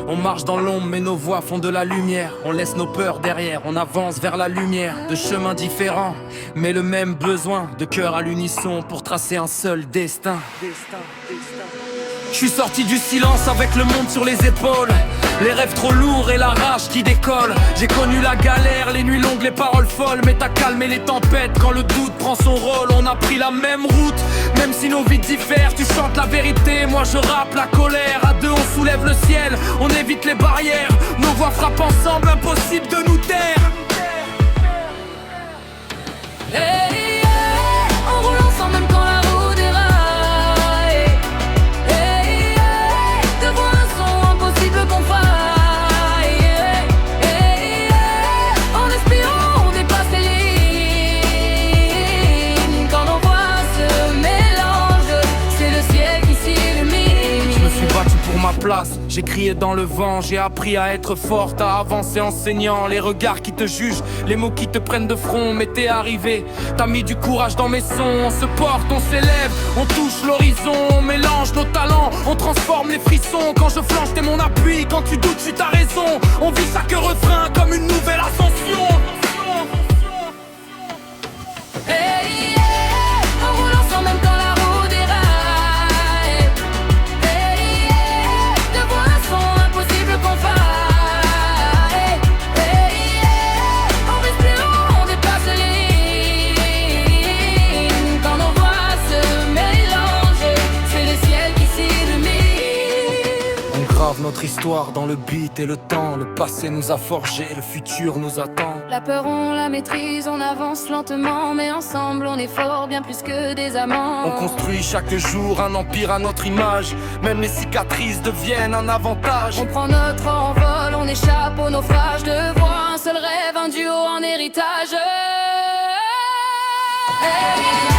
On marche dans l'ombre mais nos voix font de la lumière. On laisse nos peurs derrière, on avance vers la lumière. De chemins différents, mais le même besoin. De cœur à l'unisson pour tracer un seul destin. Je suis sorti du silence avec le monde sur les épaules. Les rêves trop lourds et la rage qui décolle. J'ai connu la galère, les nuits longues, les paroles folles. Mais t'as calmé les tempêtes quand le doute prend son rôle. On a pris la même route, même si nos vies diffèrent. Tu chantes la vérité, moi je rappe la colère. À deux on soulève le ciel, on évite les barrières. Nos voix frappent ensemble, impossible de nous taire. Hey, hey, on roule ensemble même quand la route déraille. Hey, hey, devant un son impossible qu'on faille. Hey, hey, en respirant on dépasse les lignes. Quand nos voix se mélangent, c'est le ciel qui s'illumine. Je me suis battu pour ma place, j'ai crié dans le vent. J'ai appris à être forte, à avancer en saignant. Les regards qui te jugent, les mots qui te prennent de front. Mais t'es arrivé, t'as mis du courage dans mes sons. On se porte, on s'élève, on touche l'horizon. On mélange nos talents, on transforme les frissons. Quand je flanche t'es mon appui, quand tu doutes je suis ta raison. On vit chaque refrain comme une nouvelle ascension. Hey, hey, on roule ensemble même quand la route déraille. Hey, hey, devant un son impossible qu'on faille. Hey, hey, en respirant on dépasse les lignes. Quand nos voix se mélangent, c'est le ciel qui s'illumine. On grave notre histoire dans le beat et le temps. Le passé nous a forgé, le futur nous attend. La peur on la maîtrise, on avance lentement. Mais ensemble on est fort, bien plus que des amants. On construit chaque jour un empire à notre image. Même les cicatrices deviennent un avantage. On prend notre envol, on échappe au naufrage. De voir un seul rêve, un duo en héritage. Hey,